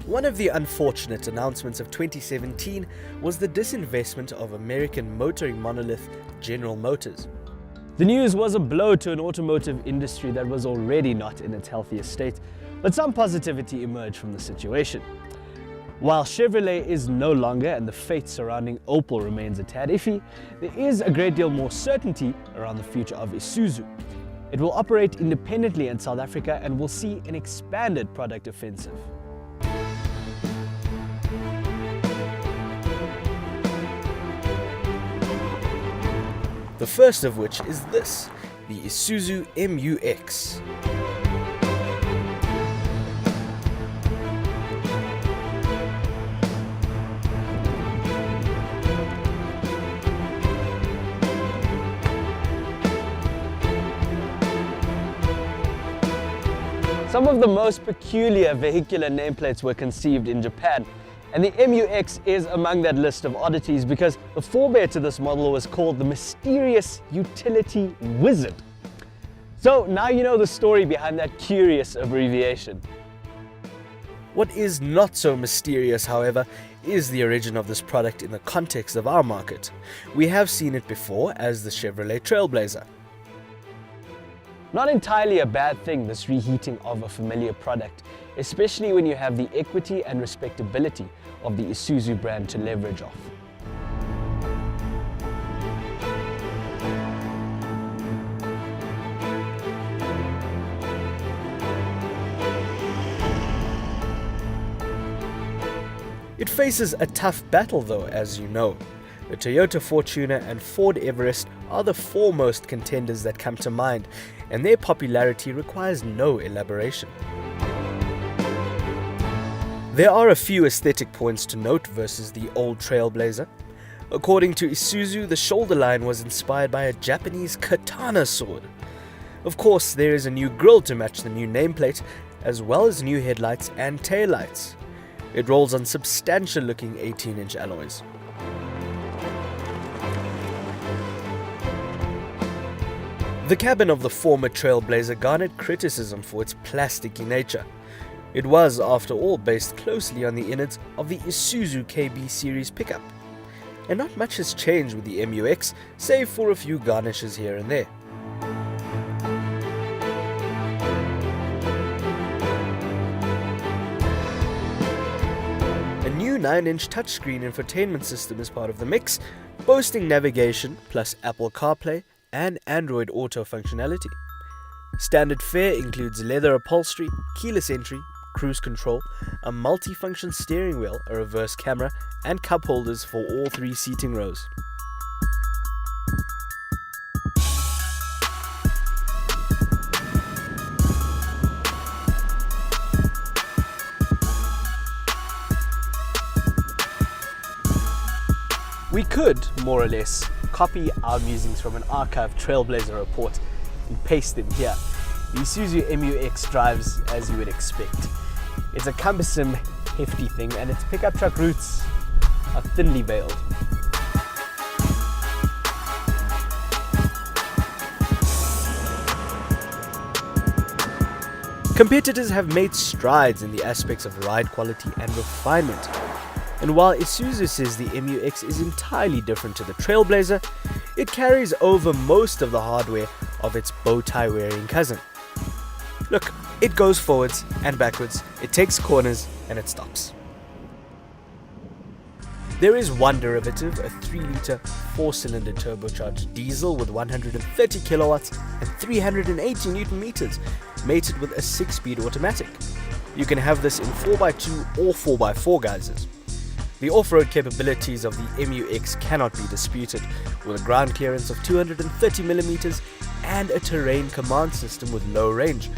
One of the unfortunate announcements of 2017 was the disinvestment of American motoring monolith General Motors. The news was a blow to an automotive industry that was already not in its healthiest state, but some positivity emerged from the situation. While Chevrolet is no longer and the fate surrounding Opel remains a tad iffy, there is a great deal more certainty around the future of Isuzu. It will operate independently in South Africa and will see an expanded product offensive. The first of which is this, the Isuzu MU-X. Some of the most peculiar vehicular nameplates were conceived in Japan, and the MU-X is among that list of oddities because the forebear to this model was called the Mysterious Utility Wizard. So now you know the story behind that curious abbreviation. What is not so mysterious, however, is the origin of this product in the context of our market. We have seen it before as the Chevrolet Trailblazer. Not entirely a bad thing, this reheating of a familiar product, especially when you have the equity and respectability of the Isuzu brand to leverage off. It faces a tough battle though, as you know. The Toyota Fortuner and Ford Everest are the foremost contenders that come to mind, and their popularity requires no elaboration. There are a few aesthetic points to note versus the old Trailblazer. According to Isuzu, the shoulder line was inspired by a Japanese katana sword. Of course, there is a new grille to match the new nameplate, as well as new headlights and taillights. It rolls on substantial looking 18-inch alloys. The cabin of the former Trailblazer garnered criticism for its plasticky nature. It was, after all, based closely on the innards of the Isuzu KB series pickup. And not much has changed with the MU-X, save for a few garnishes here and there. A new 9-inch touchscreen infotainment system is part of the mix, boasting navigation plus Apple CarPlay and Android Auto functionality. Standard fare includes leather upholstery, keyless entry, cruise control, a multi-function steering wheel, a reverse camera, and cup holders for all 3 seating rows. We could, more or less, copy our musings from an archived Trailblazer report and paste them here. The Isuzu MU-X drives as you would expect. It's a cumbersome, hefty thing, and its pickup truck roots are thinly veiled. Competitors have made strides in the aspects of ride quality and refinement. And while Isuzu says the MU-X is entirely different to the Trailblazer, it carries over most of the hardware of its bow-tie wearing cousin. Look, it goes forwards and backwards, it takes corners and it stops. There is one derivative, a 3-litre 4-cylinder turbocharged diesel with 130 kilowatts and 380 Newton meters, mated with a 6-speed automatic. You can have this in 4x2 or 4x4 guises. The off-road capabilities of the MU-X cannot be disputed, with a ground clearance of 230mm and a terrain command system with low range,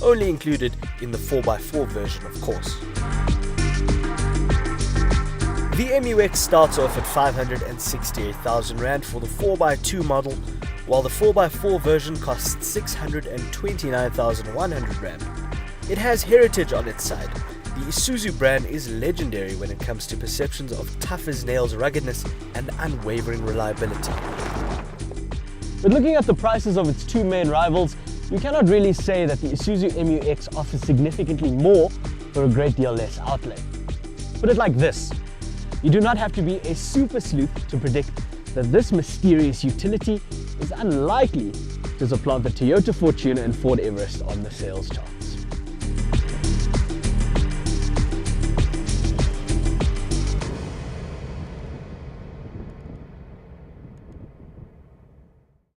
only included in the 4x4 version, of course. The MU-X starts off at 568,000 Rand for the 4x2 model, while the 4x4 version costs 629,100 Rand. It has heritage on its side. The Isuzu brand is legendary when it comes to perceptions of tough-as-nails ruggedness and unwavering reliability. But looking at the prices of its 2 main rivals, you cannot really say that the Isuzu MU-X offers significantly more for a great deal less outlay. Put it like this: you do not have to be a super sleuth to predict that this mysterious utility is unlikely to supplant the Toyota Fortuner and Ford Everest on the sales charts.